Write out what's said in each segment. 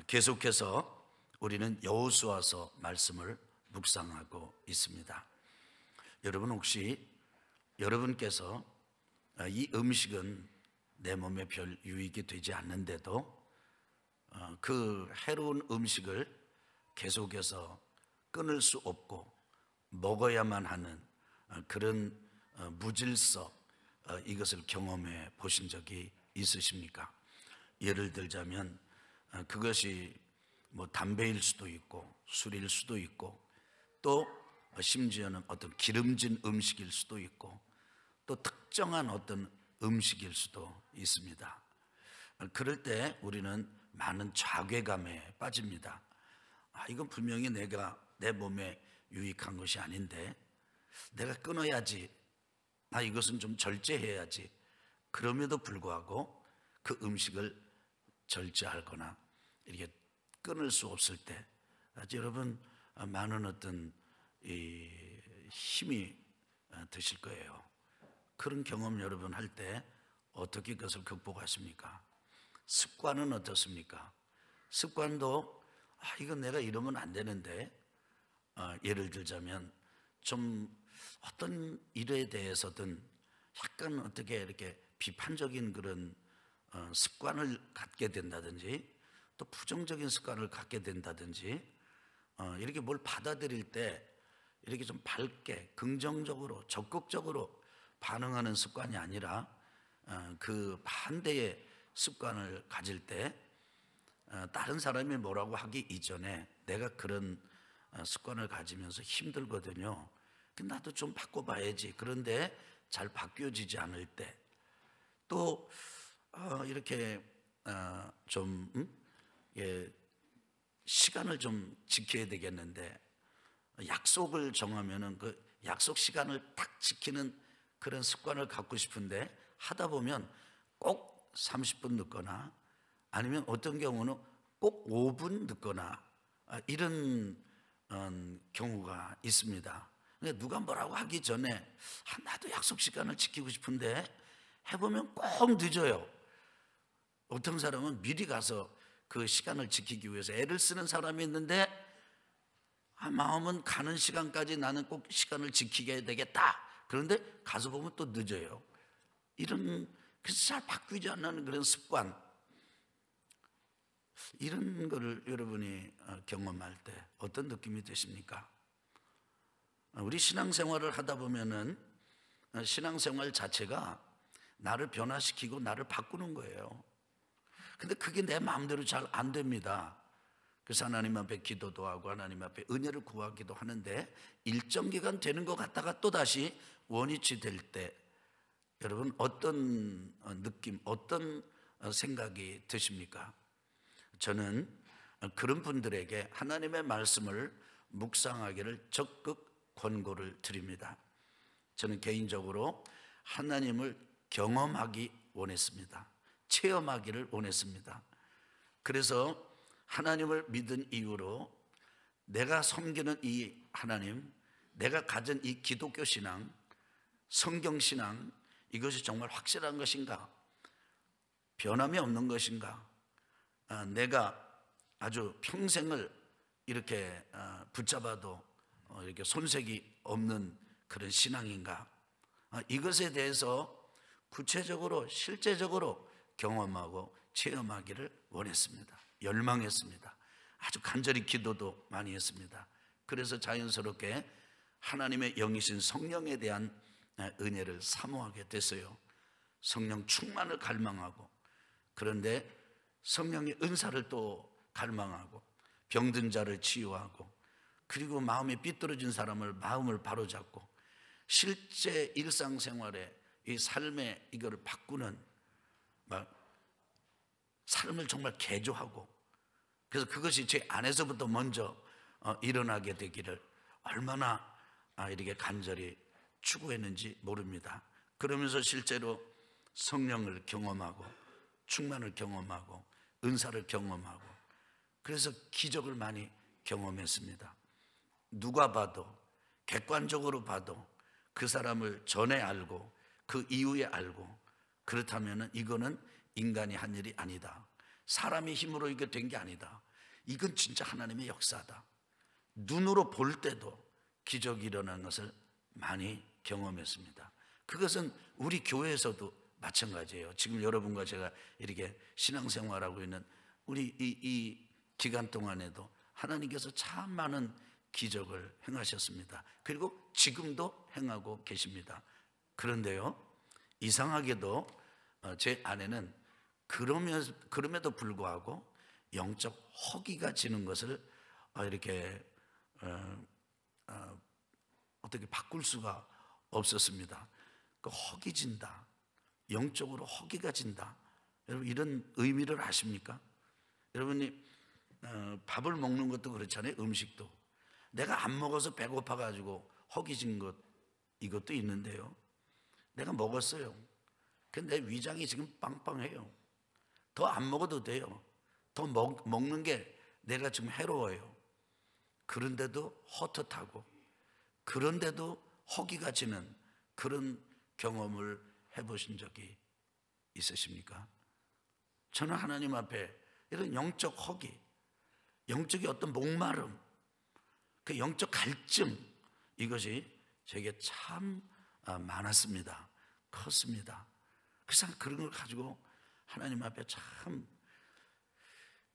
계속해서 우리는 여호수아서 말씀을 묵상하고 있습니다. 여러분, 혹시 여러분께서 이 음식은 내 몸에 별 유익이 되지 않는데도 그 해로운 음식을 계속해서 끊을 수 없고 먹어야만 하는 그런 무질서, 이것을 경험해 보신 적이 있으십니까? 예를 들자면 그것이 뭐 담배일 수도 있고 술일 수도 있고 또 심지어는 어떤 기름진 음식일 수도 있고 또 특정한 어떤 음식일 수도 있습니다. 그럴 때 우리는 많은 자괴감에 빠집니다. 이건 분명히 내 몸에 유익한 것이 아닌데 내가 끊어야지, 이것은 좀 절제해야지. 그럼에도 불구하고 그 음식을 절제하거나 이렇게 끊을 수 없을 때 여러분 많은 어떤 힘이 드실 거예요. 그런 경험 여러분 할 때 어떻게 그것을 극복하십니까? 습관은 어떻습니까? 습관도 이건 내가 이러면 안 되는데, 예를 들자면 좀 어떤 일에 대해서든 약간 어떻게 이렇게 비판적인 그런 습관을 갖게 된다든지 또 부정적인 습관을 갖게 된다든지 이렇게 뭘 받아들일 때 이렇게 좀 밝게 긍정적으로 적극적으로 반응하는 습관이 아니라 그 반대의 습관을 가질 때 다른 사람이 뭐라고 하기 이전에 내가 그런 습관을 가지면서 힘들거든요. 나도 좀 바꿔봐야지. 그런데 잘 바뀌어지지 않을 때 또 이렇게 좀 시간을 좀 지켜야 되겠는데 약속을 정하면은 그 약속 시간을 딱 지키는 그런 습관을 갖고 싶은데 하다 보면 꼭 30분 늦거나 아니면 어떤 경우는 꼭 5분 늦거나 이런 경우가 있습니다. 누가 뭐라고 하기 전에 나도 약속 시간을 지키고 싶은데 해보면 꼭 늦어요. 어떤 사람은 미리 가서 그 시간을 지키기 위해서 애를 쓰는 사람이 있는데 마음은 가는 시간까지 나는 꼭 시간을 지키게 되겠다. 그런데 가서 보면 또 늦어요. 그래서 잘 바뀌지 않는 그런 습관, 이런 거를 여러분이 경험할 때 어떤 느낌이 드십니까? 우리 신앙생활을 하다 보면은 신앙생활 자체가 나를 변화시키고 나를 바꾸는 거예요. 근데 그게 내 마음대로 잘 안 됩니다. 그래서 하나님 앞에 기도도 하고 하나님 앞에 은혜를 구하기도 하는데 일정 기간 되는 것 같다가 또다시 원위치 될 때 여러분 어떤 느낌, 어떤 생각이 드십니까? 저는 그런 분들에게 하나님의 말씀을 묵상하기를 적극 권고를 드립니다. 저는 개인적으로 하나님을 경험하기 원했습니다. 체험하기를 원했습니다. 그래서 하나님을 믿은 이유로 내가 섬기는 이 하나님, 내가 가진 이 기독교 신앙, 성경 신앙, 이것이 정말 확실한 것인가? 변함이 없는 것인가? 내가 아주 평생을 이렇게 붙잡아도 이렇게 손색이 없는 그런 신앙인가? 이것에 대해서 구체적으로 실제적으로 경험하고 체험하기를 원했습니다. 열망했습니다. 아주 간절히 기도도 많이 했습니다. 그래서 자연스럽게 하나님의 영이신 성령에 대한 은혜를 사모하게 됐어요. 성령 충만을 갈망하고, 그런데 성령의 은사를 또 갈망하고, 병든 자를 치유하고, 그리고 마음이 삐뚤어진 사람을 마음을 바로잡고, 실제 일상생활에 이 삶의 이거를 바꾸는 삶을 정말 개조하고, 그래서 그것이 제 안에서부터 먼저 일어나게 되기를 얼마나 이렇게 간절히 추구했는지 모릅니다. 그러면서 실제로 성령을 경험하고 충만을 경험하고 은사를 경험하고, 그래서 기적을 많이 경험했습니다. 누가 봐도, 객관적으로 봐도 그 사람을 전에 알고 그 이후에 알고, 그렇다면 이거는 인간이 한 일이 아니다. 사람의 힘으로 이게 된 게 아니다. 이건 진짜 하나님의 역사다. 눈으로 볼 때도 기적이 일어난 것을 많이 경험했습니다. 그것은 우리 교회에서도 마찬가지예요. 지금 여러분과 제가 이렇게 신앙생활하고 있는 우리 이 기간 동안에도 하나님께서 참 많은 기적을 행하셨습니다. 그리고 지금도 행하고 계십니다. 그런데요, 이상하게도 제 아내는 그럼에도 불구하고 영적 허기가 지는 것을 이렇게 어떻게 바꿀 수가 없었습니다. 그 허기 진다, 영적으로 허기가 진다. 여러분, 이런 의미를 아십니까? 여러분이 밥을 먹는 것도 그렇잖아요. 음식도 내가 안 먹어서 배고파 가지고 허기 진 것, 이것도 있는데요, 내가 먹었어요. 근데 내 위장이 지금 빵빵해요. 더 안 먹어도 돼요. 더 먹는 게 내가 지금 해로워요. 그런데도 헛헛하고, 그런데도 허기가 지는 그런 경험을 해보신 적이 있으십니까? 저는 하나님 앞에 이런 영적 허기, 영적인 어떤 목마름, 그 영적 갈증, 이것이 제게 참 많았습니다. 컸습니다. 그래서 그런 걸 가지고 하나님 앞에 참,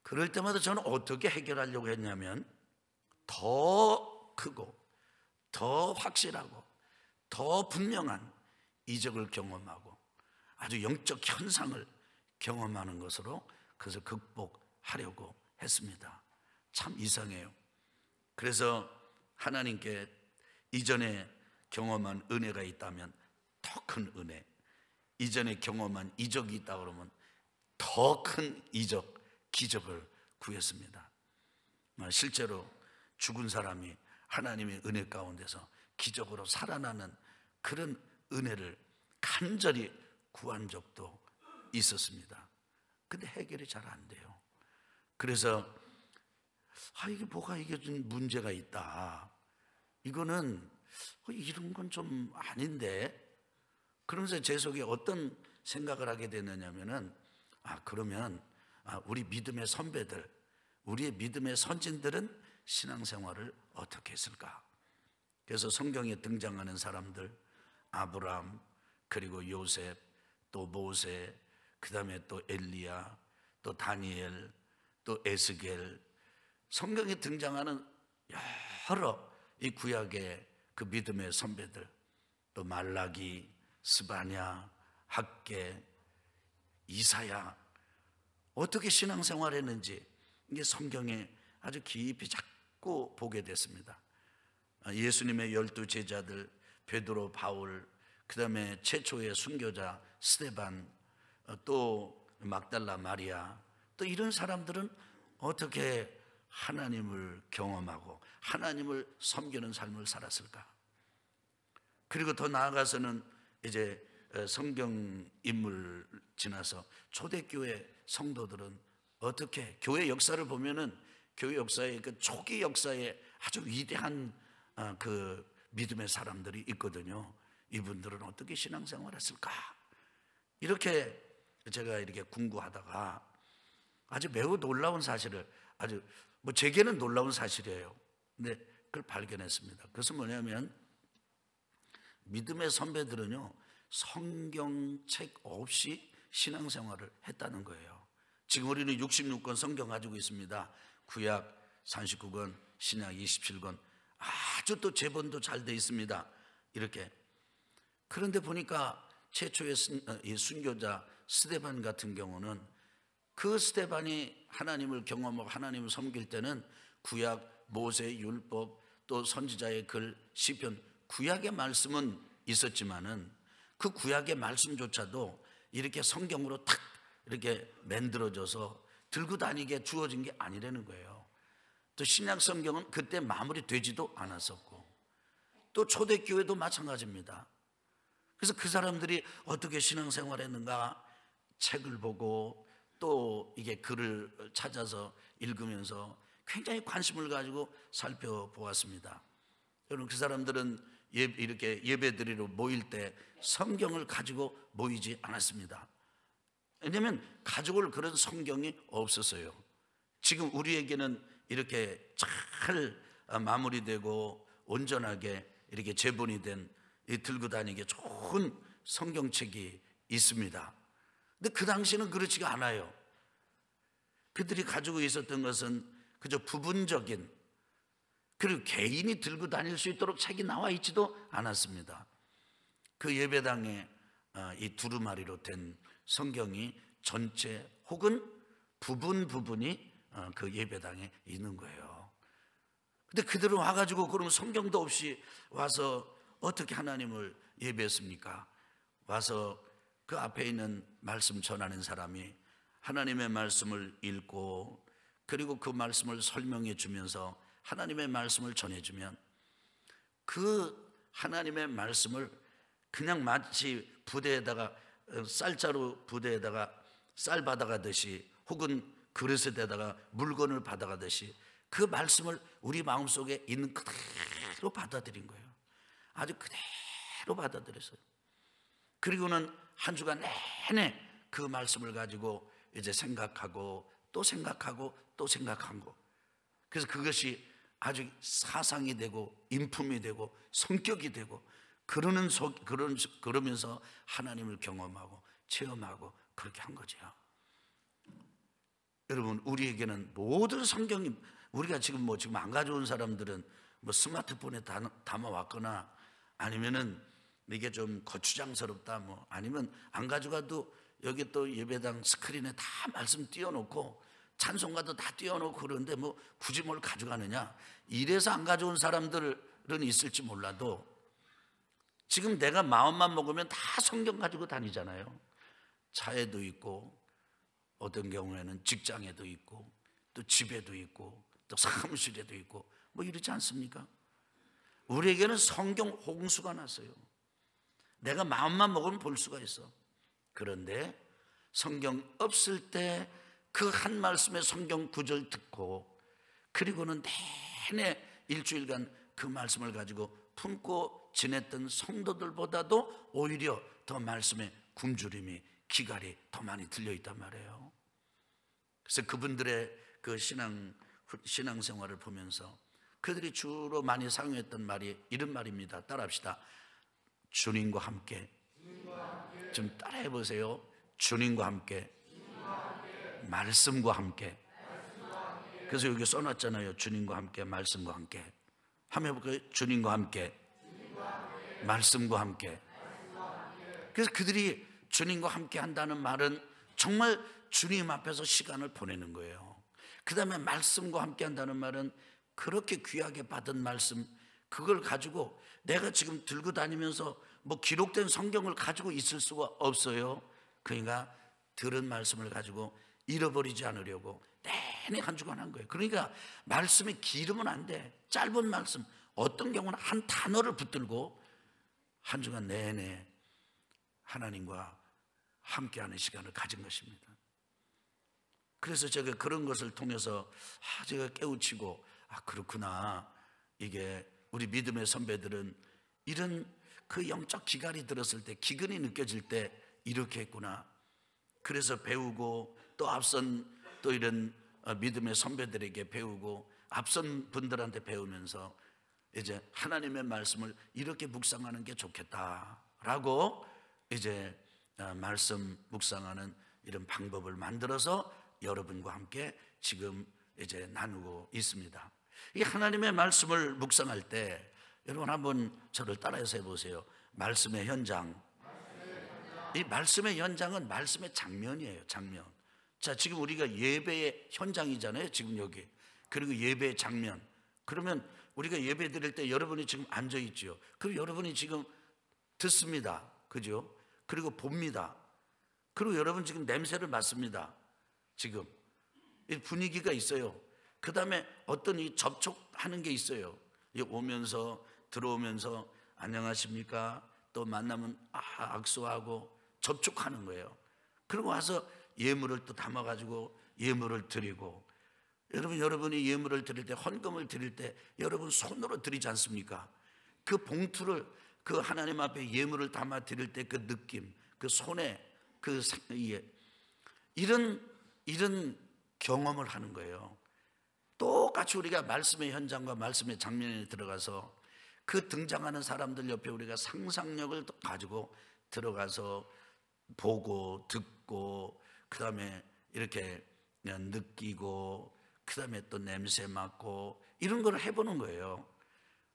그럴 때마다 저는 어떻게 해결하려고 했냐면, 더 크고 더 확실하고 더 분명한 이적을 경험하고 아주 영적 현상을 경험하는 것으로 그것을 극복하려고 했습니다. 참 이상해요. 그래서 하나님께 이전에 경험한 은혜가 있다면 더 큰 은혜, 이전에 경험한 이적이 있다 그러면 더 큰 이적, 기적을 구했습니다. 실제로 죽은 사람이 하나님의 은혜 가운데서 기적으로 살아나는 그런 은혜를 간절히 구한 적도 있었습니다. 근데 해결이 잘 안 돼요. 그래서 이게 뭐가, 이게 좀 문제가 있다, 이거는 이런 건 좀 아닌데, 그러면서 제 속에 어떤 생각을 하게 됐느냐면은, 그러면 우리 믿음의 선배들, 우리의 믿음의 선진들은 신앙생활을 어떻게 했을까? 그래서 성경에 등장하는 사람들, 아브라함, 그리고 요셉, 또 모세, 그 다음에 또 엘리야, 또 다니엘, 또 에스겔, 성경에 등장하는 여러 이 구약의 그 믿음의 선배들, 또 말라기, 스바냐, 학개, 이사야, 어떻게 신앙생활했는지 이게 성경에 아주 깊이 자꾸 보게 됐습니다. 예수님의 12 제자들, 베드로, 바울, 그 다음에 최초의 순교자 스데반, 또 막달라 마리아, 또 이런 사람들은 어떻게 하나님을 경험하고 하나님을 섬기는 삶을 살았을까? 그리고 더 나아가서는 이제 성경 인물 지나서 초대교회 성도들은 어떻게, 교회 역사를 보면은 교회 역사의 그 초기 역사에 아주 위대한 그 믿음의 사람들이 있거든요. 이분들은 어떻게 신앙생활을 했을까? 이렇게 제가 이렇게 궁구하다가 아주 매우 놀라운 사실을, 아주 제게는 놀라운 사실이에요. 근데 그걸 발견했습니다. 그것은 뭐냐면, 믿음의 선배들은요, 성경책 없이 신앙생활을 했다는 거예요. 지금 우리는 66권 성경 가지고 있습니다. 구약 39권, 신약 27권, 아주 또 제본도 잘 돼 있습니다. 이렇게. 그런데 보니까 최초의 순교자 스데반 같은 경우는, 그 스데반이 하나님을 경험하고 하나님을 섬길 때는 구약, 모세, 율법, 또 선지자의 글, 시편, 구약의 말씀은 있었지만은 그 구약의 말씀조차도 이렇게 성경으로 탁 이렇게 만들어져서 들고 다니게 주어진 게 아니라는 거예요. 또 신약 성경은 그때 마무리되지도 않았었고, 또 초대교회도 마찬가지입니다. 그래서 그 사람들이 어떻게 신앙생활했는가 책을 보고 또 이게 글을 찾아서 읽으면서 굉장히 관심을 가지고 살펴보았습니다. 여러분, 그 사람들은 이렇게 예배드리러 모일 때 성경을 가지고 모이지 않았습니다. 왜냐하면 가지고 올 그런 성경이 없었어요. 지금 우리에게는 이렇게 잘 마무리되고 온전하게 이렇게 제본이 된 들고 다니기 좋은 성경책이 있습니다. 근데 그 당시는 그렇지가 않아요. 그들이 가지고 있었던 것은 그저 부분적인, 그리고 개인이 들고 다닐 수 있도록 책이 나와 있지도 않았습니다. 그 예배당에 이 두루마리로 된 성경이 전체 혹은 부분이 그 예배당에 있는 거예요. 근데 그들은 와가지고 그러면 성경도 없이 와서 어떻게 하나님을 예배했습니까? 와서 그 앞에 있는 말씀 전하는 사람이 하나님의 말씀을 읽고 그리고 그 말씀을 설명해 주면서 하나님의 말씀을 전해주면 그 하나님의 말씀을 그냥 마치 부대에다가 쌀자루 부대에다가 쌀 받아가듯이 혹은 그릇에다가 물건을 받아가듯이 그 말씀을 우리 마음속에 있는 그대로 받아들인 거예요. 아주 그대로 받아들였어요. 그리고는 한 주간 내내 그 말씀을 가지고 이제 생각하고 또 생각하고 또 생각하고, 그래서 그것이 아주 사상이 되고 인품이 되고 성격이 되고 그러면서 하나님을 경험하고 체험하고 그렇게 한 거죠. 여러분, 우리에게는 모든 성경이, 우리가 지금 안 가져온 사람들은 스마트폰에 담아왔거나 아니면은 이게 좀 거추장스럽다 아니면 안 가져가도 여기 또 예배당 스크린에 다 말씀 띄워놓고 찬송가도 다 띄워놓고 그러는데 굳이 뭘 가져가느냐, 이래서 안 가져온 사람들은 있을지 몰라도 지금 내가 마음만 먹으면 다 성경 가지고 다니잖아요. 차에도 있고 어떤 경우에는 직장에도 있고 또 집에도 있고 또 사무실에도 있고 이러지 않습니까? 우리에게는 성경 홍수가 났어요. 내가 마음만 먹으면 볼 수가 있어. 그런데 성경 없을 때 그 한 말씀의 성경 구절 듣고 그리고는 내내 일주일간 그 말씀을 가지고 품고 지냈던 성도들보다도 오히려 더 말씀의 굶주림이, 기갈이 더 많이 들려있단 말이에요. 그래서 그분들의 그 신앙생활을 보면서 그들이 주로 많이 사용했던 말이 이런 말입니다. 따라합시다. 주님과 함께. 좀 따라해 보세요. 주님과 함께. 말씀과 함께. 그래서 여기 써놨잖아요. 주님과 함께, 말씀과 함께. 한번 해볼까요? 주님과 함께, 말씀과 함께. 그래서 그들이 주님과 함께 한다는 말은 정말 주님 앞에서 시간을 보내는 거예요. 그 다음에 말씀과 함께 한다는 말은 그렇게 귀하게 받은 말씀, 그걸 가지고 내가 지금 들고 다니면서 기록된 성경을 가지고 있을 수가 없어요. 그러니까 들은 말씀을 가지고 잃어버리지 않으려고 내내 한 주간 한 거예요. 그러니까 말씀에 기르면 안 돼. 짧은 말씀, 어떤 경우는 한 단어를 붙들고 한 주간 내내 하나님과 함께하는 시간을 가진 것입니다. 그래서 제가 그런 것을 통해서 제가 깨우치고 그렇구나, 이게 우리 믿음의 선배들은 이런 그 영적 기갈이 들었을 때, 기근이 느껴질 때 이렇게 했구나. 그래서 배우고 또 앞선 또 이런 믿음의 선배들에게 배우고 앞선 분들한테 배우면서 이제 하나님의 말씀을 이렇게 묵상하는 게 좋겠다라고 이제 말씀 묵상하는 이런 방법을 만들어서 여러분과 함께 지금 이제 나누고 있습니다. 이 하나님의 말씀을 묵상할 때 여러분 한번 저를 따라해서 해보세요. 말씀의 현장. 이 말씀의 현장은 말씀의 장면이에요. 장면. 자, 지금 우리가 예배의 현장이잖아요. 지금 여기. 그리고 예배의 장면. 그러면 우리가 예배 드릴 때 여러분이 지금 앉아 있죠. 그럼 여러분이 지금 듣습니다. 그죠? 그리고 봅니다. 그리고 여러분 지금 냄새를 맡습니다. 지금 이 분위기가 있어요. 그 다음에 어떤 이 접촉하는 게 있어요. 오면서 들어오면서 안녕하십니까? 또 만나면 악수하고 접촉하는 거예요. 그리고 와서 예물을 또 담아가지고 예물을 드리고, 여러분이 예물을 드릴 때, 헌금을 드릴 때 여러분 손으로 드리지 않습니까? 그 봉투를 그 하나님 앞에 예물을 담아 드릴 때 그 느낌, 그 손에 그 이런 경험을 하는 거예요. 똑같이 우리가 말씀의 현장과 말씀의 장면에 들어가서 그 등장하는 사람들 옆에 우리가 상상력을 가지고 들어가서 보고 듣고, 그 다음에 이렇게 그냥 느끼고, 그 다음에 또 냄새 맡고, 이런 걸 해보는 거예요.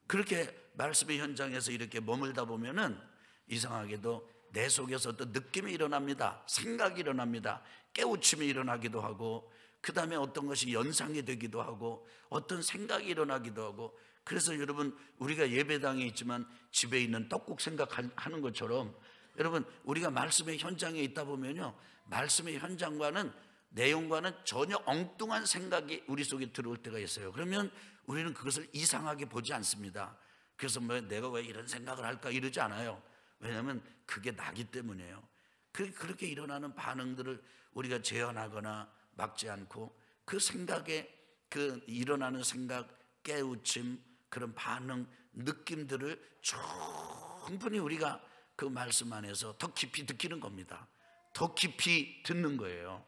그렇게 말씀의 현장에서 이렇게 머물다 보면은 이상하게도 내 속에서 또 느낌이 일어납니다. 생각이 일어납니다. 깨우침이 일어나기도 하고, 그 다음에 어떤 것이 연상이 되기도 하고, 어떤 생각이 일어나기도 하고. 그래서 여러분, 우리가 예배당에 있지만 집에 있는 떡국 생각하는 것처럼, 여러분, 우리가 말씀의 현장에 있다 보면요, 말씀의 현장과는, 내용과는 전혀 엉뚱한 생각이 우리 속에 들어올 때가 있어요. 그러면 우리는 그것을 이상하게 보지 않습니다. 그래서 뭐 내가 왜 이런 생각을 할까 이러지 않아요. 왜냐하면 그게 나기 때문이에요. 그렇게 일어나는 반응들을 우리가 제한하거나 막지 않고, 그 생각에, 그 일어나는 생각, 깨우침, 그런 반응, 느낌들을 충분히 우리가 그 말씀 안에서 더 깊이 느끼는 겁니다. 더 깊이 듣는 거예요.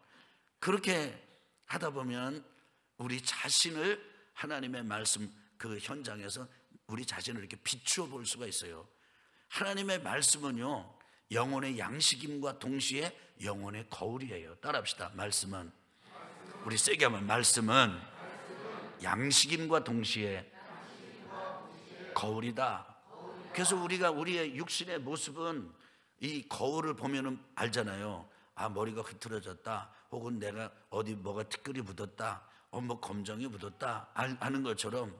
그렇게 하다 보면 우리 자신을 하나님의 말씀 그 현장에서 우리 자신을 이렇게 비추어 볼 수가 있어요. 하나님의 말씀은요, 영혼의 양식임과 동시에 영혼의 거울이에요. 따라합시다. 말씀은, 우리 세게 하면, 말씀은 양식임과 동시에 거울이다. 그래서 우리가 우리의 육신의 모습은 이 거울을 보면은 알잖아요. 아, 머리가 흐트러졌다, 혹은 내가 어디 뭐가 티끌이 묻었다, 뭐 검정이 묻었다 아는 것처럼,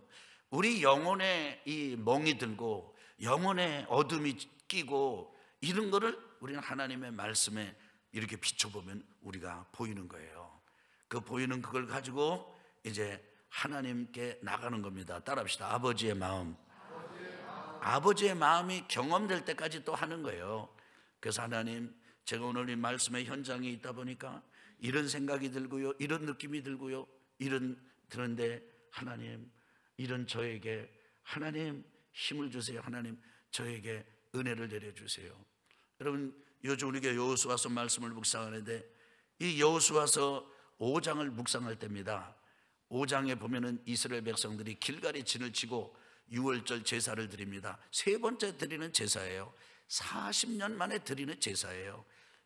우리 영혼에 이 멍이 들고 영혼에 어둠이 끼고 이런 거를 우리는 하나님의 말씀에 이렇게 비춰보면 우리가 보이는 거예요. 그 보이는 그걸 가지고 이제 하나님께 나가는 겁니다. 따라합시다. 아버지의 마음. 아버지의 마음이 경험될 때까지 또 하는 거예요. 그래서 하나님, 제가 오늘 이 말씀의 현장에 있다 보니까 이런 생각이 들고요, 이런 느낌이 들고요, 그런데 하나님, 이런 저에게 하나님 힘을 주세요. 하나님, 저에게 은혜를 내려주세요. 여러분, 요즘 우리가 여호수아서 말씀을 묵상하는데, 이 여호수아서 5장을 묵상할 때입니다. 5장에 보면은 이스라엘 백성들이 길갈에 진을 치고 유월절 제사를 드립니다. 세 번째 드리는 제사예요. 40년 만에 드리는 제사예요.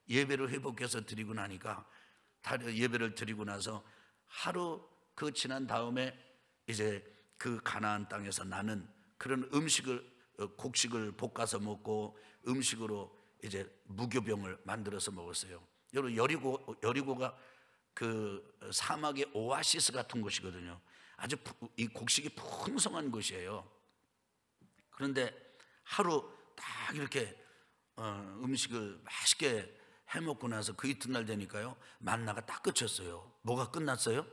예배를 회복해서 드리고 나니까, 예배를 드리고 나서 하루 그 지난 다음에 이제 그 가나안 땅에서 나는 그런 음식을, 곡식을 볶아서 먹고, 음식으로 이제 무교병을 만들어서 먹었어요. 여러분, 여리고가 그 사막의 오아시스 같은 곳이거든요. 아주 이 곡식이 풍성한 곳이에요. 그런데 하루 딱 이렇게 음식을 맛있게 해먹고 나서 그 이튿날 되니까요, 만나가 딱 끝쳤어요. 뭐가 끝났어요?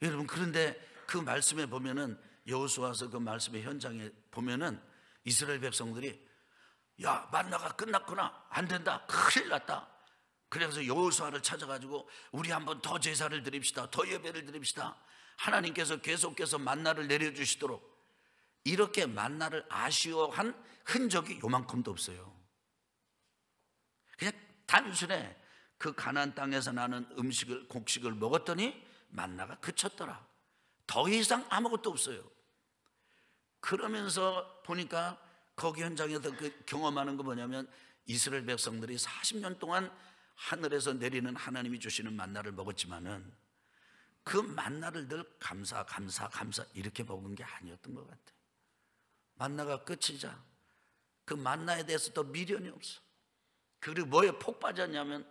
여러분, 그런데 그 말씀에 보면은, 여호수아서 그 말씀의 현장에 보면은 이스라엘 백성들이, 야, 만나가 끝났구나, 안 된다, 큰일 났다. 그래서 여호수아를 찾아가지고 우리 한번 더 제사를 드립시다, 더 예배를 드립시다. 하나님께서 계속해서 만나를 내려주시도록, 이렇게 만나를 아쉬워한 흔적이 요만큼도 없어요. 그냥 단순히 그 가나안 땅에서 나는 음식을, 곡식을 먹었더니 만나가 그쳤더라. 더 이상 아무것도 없어요. 그러면서 보니까 거기 현장에서 그 경험하는 거 뭐냐면, 이스라엘 백성들이 40년 동안 하늘에서 내리는 하나님이 주시는 만나를 먹었지만은 그 만나를 늘 감사 이렇게 먹은 게 아니었던 것 같아요. 만나가 끝이자 그 만나에 대해서 더 미련이 없어. 그리고 뭐에 폭 빠졌냐면,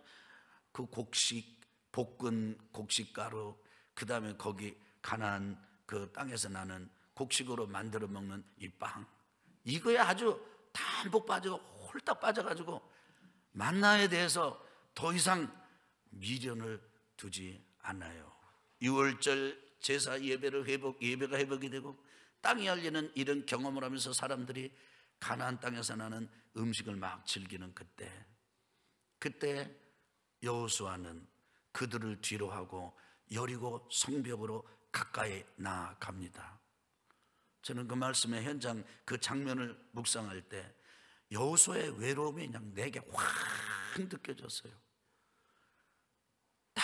그 곡식, 볶은 곡식가루, 그 다음에 거기 가나안 그 땅에서 나는 곡식으로 만들어 먹는 이 빵, 이거에 아주 담뿍 빠지고 홀딱 빠져가지고 만나에 대해서 더 이상 미련을 두지 않아요. 6월절 제사 예배가 회복이 되고 땅이 열리는 이런 경험을 하면서 사람들이 가나안 땅에서 나는 음식을 막 즐기는 그때 여호수아는 그들을 뒤로 하고 여리고 성벽으로 가까이 나아갑니다. 저는 그 말씀의 현장, 그 장면을 묵상할 때 여호수아의 외로움이 그냥 내게 확 느껴졌어요.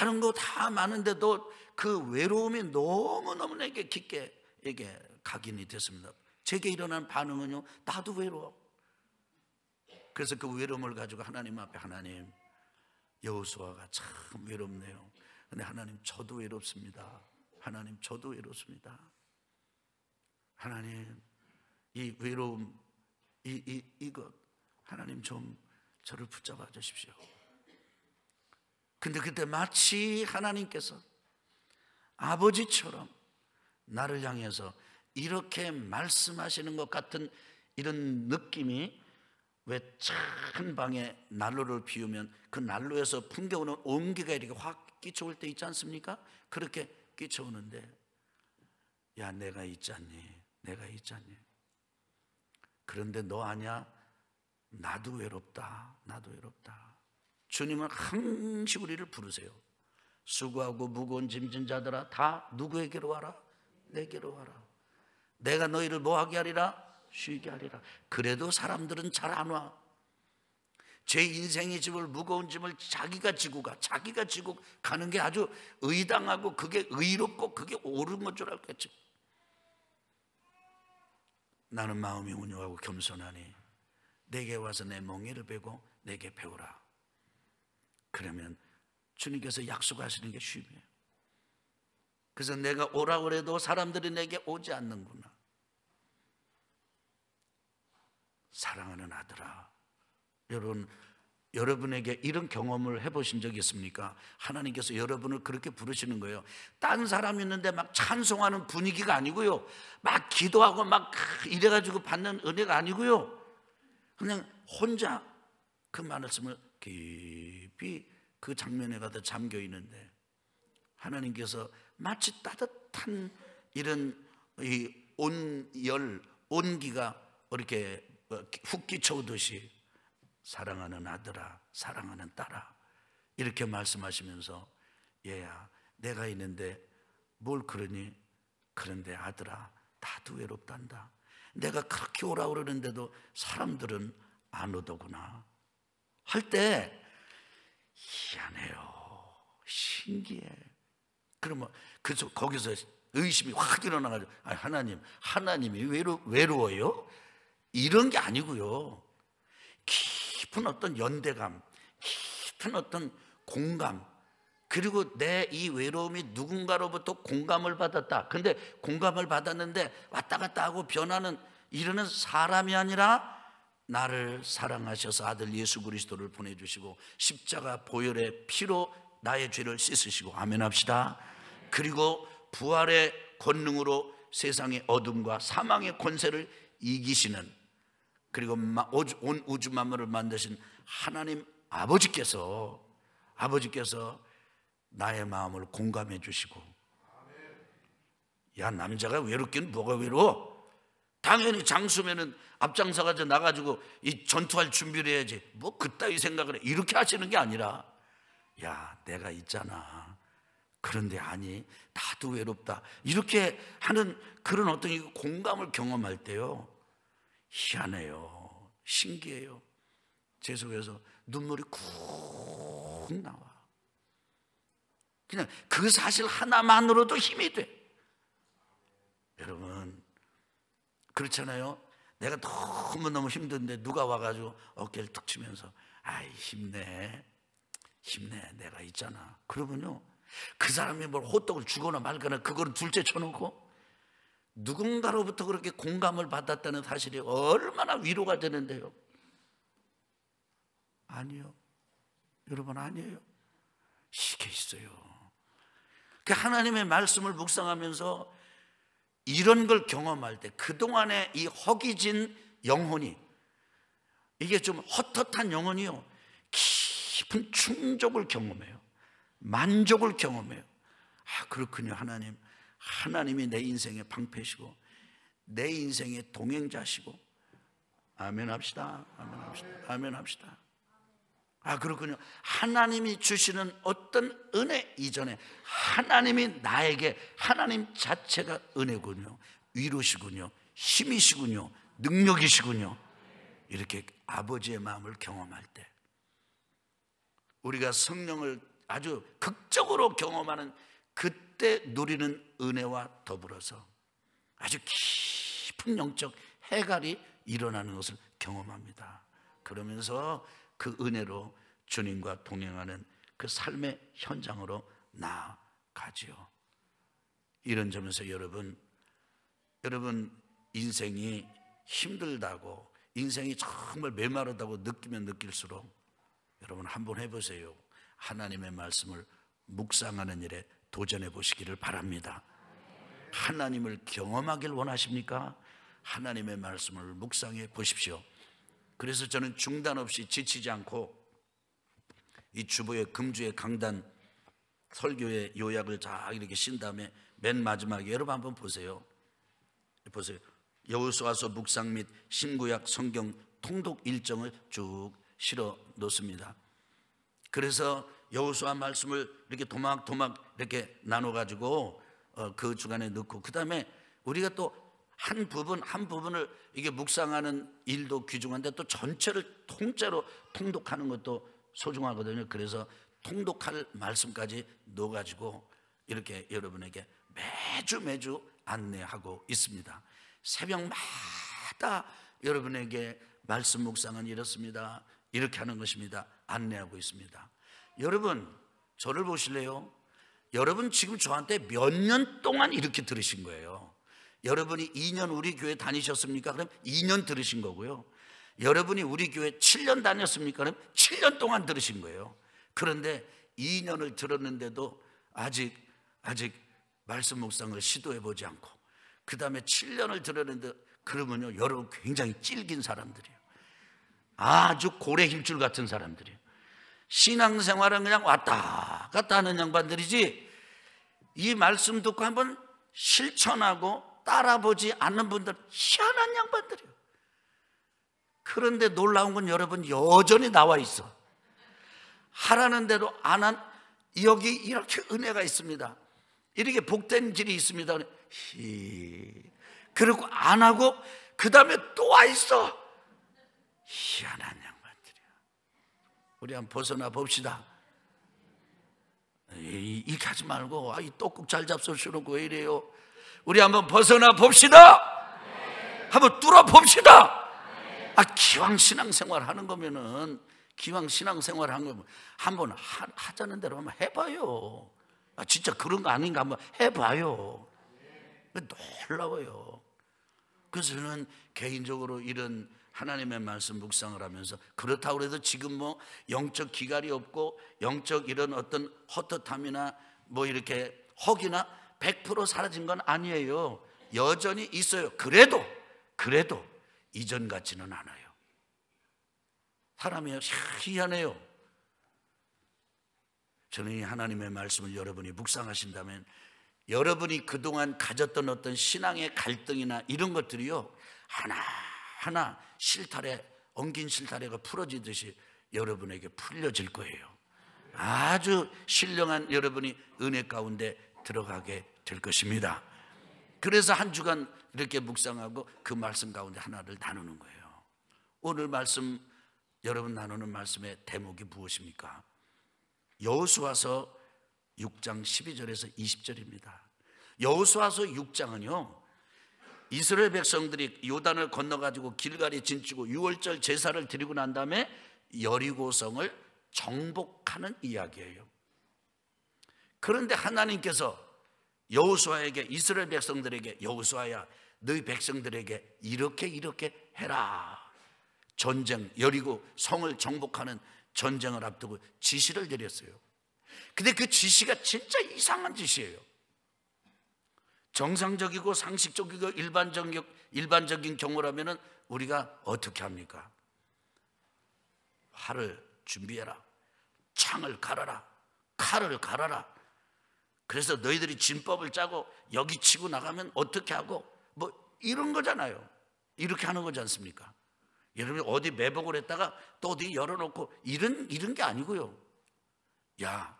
다른 거 다 많은데도 그 외로움이 너무너무 내게 깊게 각인이 됐습니다. 제게 일어난 반응은요, 나도 외로워. 그래서 그 외로움을 가지고 하나님 앞에, 하나님, 여호수아가 참 외롭네요. 근데 하나님, 저도 외롭습니다. 하나님, 저도 외롭습니다. 하나님, 이 외로움, 이것 하나님 좀 저를 붙잡아 주십시오. 근데 그때 마치 하나님께서 아버지처럼 나를 향해서 이렇게 말씀하시는 것 같은 이런 느낌이, 왜 큰 방에 난로를 피우면 그 난로에서 풍겨오는 온기가 이렇게 확 끼쳐올 때 있지 않습니까? 그렇게 끼쳐오는데, 야, 내가 있지 않니? 내가 있지 않니? 그런데 너 아냐? 나도 외롭다. 나도 외롭다. 주님은 항시 우리를 부르세요. 수고하고 무거운 짐진 자들아, 다 누구에게로 와라? 내게로 와라. 내가 너희를 뭐하게 하리라? 쉬게 하리라. 그래도 사람들은 잘 안 와. 제 인생의 짐을, 무거운 짐을 자기가 지고 가는 게 아주 의당하고 그게 의롭고 그게 옳은 것 줄 알겠지. 나는 마음이 온유하고 겸손하니 내게 와서 내 멍에를 베고 내게 배우라. 그러면 주님께서 약속하시는 게 쉼이에요. 그래서 내가 오라고 해도 사람들이 내게 오지 않는구나. 사랑하는 아들아, 여러분에게 이런 경험을 해보신 적이 있습니까? 하나님께서 여러분을 그렇게 부르시는 거예요. 딴 사람 있는데 막 찬송하는 분위기가 아니고요, 막 기도하고 막 이래가지고 받는 은혜가 아니고요, 그냥 혼자 그 말씀을 깊이 그 장면에 가다 잠겨 있는데 하나님께서 마치 따뜻한 이런 이 온기가 이렇게 훅 끼쳐오듯이, 사랑하는 아들아, 사랑하는 딸아, 이렇게 말씀하시면서, 얘야, 내가 있는데 뭘 그러니? 그런데 아들아, 나도 외롭단다. 내가 그렇게 오라고 그러는데도 사람들은 안 오더구나 할 때, 희한해요. 신기해. 그러면 거기서 의심이 확 일어나가지고, 하나님이 외로워요? 이런 게 아니고요, 깊은 어떤 연대감, 깊은 어떤 공감, 그리고 내 이 외로움이 누군가로부터 공감을 받았다. 근데 공감을 받았는데 왔다 갔다 하고 변하는, 이러는 사람이 아니라 나를 사랑하셔서 아들 예수 그리스도를 보내주시고 십자가 보혈의 피로 나의 죄를 씻으시고, 아멘 합시다. 그리고 부활의 권능으로 세상의 어둠과 사망의 권세를 이기시는, 그리고 온 우주 만물을 만드신 하나님 아버지께서 나의 마음을 공감해 주시고, 야, 남자가 외롭긴 뭐가 외로워? 당연히 장수면은 앞장서가지고 나가지고 이 전투할 준비를 해야지, 뭐 그따위 생각을 해. 이렇게 하시는 게 아니라, 야, 내가 있잖아. 그런데 아니, 나도 외롭다. 이렇게 하는 그런 어떤 공감을 경험할 때요, 희한해요. 신기해요. 제 속에서 눈물이 쿵 나와. 그냥 그 사실 하나만으로도 힘이 돼. 여러분, 그렇잖아요. 내가 너무너무 힘든데 누가 와가지고 어깨를 툭 치면서, 아이, 힘내, 내가 있잖아. 그러면요, 그 사람이 뭘 호떡을 주거나 말거나 그거는 둘째 쳐놓고, 누군가로부터 그렇게 공감을 받았다는 사실이 얼마나 위로가 되는데요. 아니요, 여러분, 아니에요. 이게 있어요. 그 하나님의 말씀을 묵상하면서 이런 걸 경험할 때, 그동안의 이 허기진 영혼이, 이게 좀 헛헛한 영혼이요, 깊은 충족을 경험해요. 만족을 경험해요. 아, 그렇군요. 하나님이 내 인생의 방패시고 내 인생의 동행자시고, 아멘 합시다. 아멘 합시다. 아멘 합시다. 아, 그렇군요. 하나님이 주시는 어떤 은혜 이전에 하나님이 나에게, 하나님 자체가 은혜군요, 위로시군요, 힘이시군요, 능력이시군요. 이렇게 아버지의 마음을 경험할 때, 우리가 성령을 아주 극적으로 경험하는, 그때 누리는 은혜와 더불어서 아주 깊은 영적 해갈이 일어나는 것을 경험합니다. 그러면서 그 은혜로 주님과 동행하는 그 삶의 현장으로 나아가지요. 이런 점에서 여러분 인생이 힘들다고, 인생이 정말 메마르다고 느끼면 느낄수록 여러분 한번 해보세요. 하나님의 말씀을 묵상하는 일에 도전해 보시기를 바랍니다. 하나님을 경험하길 원하십니까? 하나님의 말씀을 묵상해 보십시오. 그래서 저는 중단 없이 지치지 않고 이 주보의 금주의 강단 설교의 요약을 쫙 이렇게 신 다음에 맨 마지막에 여러분 한번 보세요. 여호수아서 묵상 및 신구약 성경 통독 일정을 쭉 실어 놓습니다. 그래서 여호수아 말씀을 이렇게 도막도막 이렇게 나눠 가지고 그 주간에 넣고, 그 다음에 우리가 또 한 부분을 이게 묵상하는 일도 귀중한데 또 전체를 통째로 통독하는 것도 소중하거든요. 그래서 통독할 말씀까지 넣어가지고 이렇게 여러분에게 매주 안내하고 있습니다. 새벽마다 여러분에게 말씀 묵상은 이렇습니다, 이렇게 하는 것입니다, 안내하고 있습니다. 여러분 저를 보실래요? 여러분 지금 저한테 몇 년 동안 이렇게 들으신 거예요. 여러분이 2년 우리 교회 다니셨습니까? 그럼 2년 들으신 거고요. 여러분이 우리 교회 7년 다녔습니까? 그럼 7년 동안 들으신 거예요. 그런데 2년을 들었는데도 아직 말씀 묵상을 시도해 보지 않고, 그 다음에 7년을 들었는데, 그러면요 여러분 굉장히 찔긴 사람들이에요. 아주 고래 힘줄 같은 사람들이에요. 신앙생활은 그냥 왔다 갔다 하는 양반들이지, 이 말씀 듣고 한번 실천하고 따라보지 않는 분들 희한한 양반들이에요. 그런데 놀라운 건 여러분 여전히 나와 있어. 하라는 대로 안 한, 여기 이렇게 은혜가 있습니다, 이렇게 복된 길이 있습니다. 그리고 안 하고 그 다음에 또 와 있어. 희한한 양반들이야. 우리 한번 벗어나 봅시다. 이렇게 하지 말고 이 떡국 잘 잡숴주는 거 왜 이래요? 우리 한번 벗어나 봅시다. 한번 뚫어 봅시다. 기왕 신앙생활 하는 거면은, 기왕 신앙생활 하는 거면 한번 하자는 대로 한번 해봐요. 진짜 그런 거 아닌가 한번 해봐요. 놀라워요. 그래서 저는 개인적으로 이런 하나님의 말씀 묵상을 하면서, 그렇다고 해도 지금 뭐 영적 기갈이 없고 영적 이런 어떤 헛헛함이나 뭐 이렇게 허기나 100% 사라진 건 아니에요. 여전히 있어요. 그래도 이전 같지는 않아요. 사람이 희한해요. 저는 이 하나님의 말씀을 여러분이 묵상하신다면, 여러분이 그동안 가졌던 어떤 신앙의 갈등이나 이런 것들이요 하나하나 엉긴 실타래가 풀어지듯이 여러분에게 풀려질 거예요. 아주 신령한 여러분이 은혜 가운데 들어가게 될 것입니다. 그래서 한 주간 이렇게 묵상하고 그 말씀 가운데 하나를 나누는 거예요. 오늘 말씀, 여러분 나누는 말씀의 대목이 무엇입니까? 여호수아서 6장 12절에서 20절입니다. 여호수아서 6장은요 이스라엘 백성들이 요단을 건너가지고 길갈에 진치고 유월절 제사를 드리고 난 다음에 여리고성을 정복하는 이야기예요. 그런데 하나님께서 여호수아에게, 이스라엘 백성들에게, 여호수아야 너희 백성들에게 이렇게 해라, 전쟁, 여리고 성을 정복하는 전쟁을 앞두고 지시를 드렸어요. 근데 그 지시가 진짜 이상한 지시예요. 정상적이고 상식적이고 일반적인 경우라면 우리가 어떻게 합니까? 활을 준비해라, 창을 갈아라, 칼을 갈아라. 그래서 너희들이 진법을 짜고 여기 치고 나가면 어떻게 하고 뭐 이런 거잖아요. 이렇게 하는 거지 않습니까? 여러분 어디 매복을 했다가 또 어디 열어놓고 이런 게 아니고요. 야,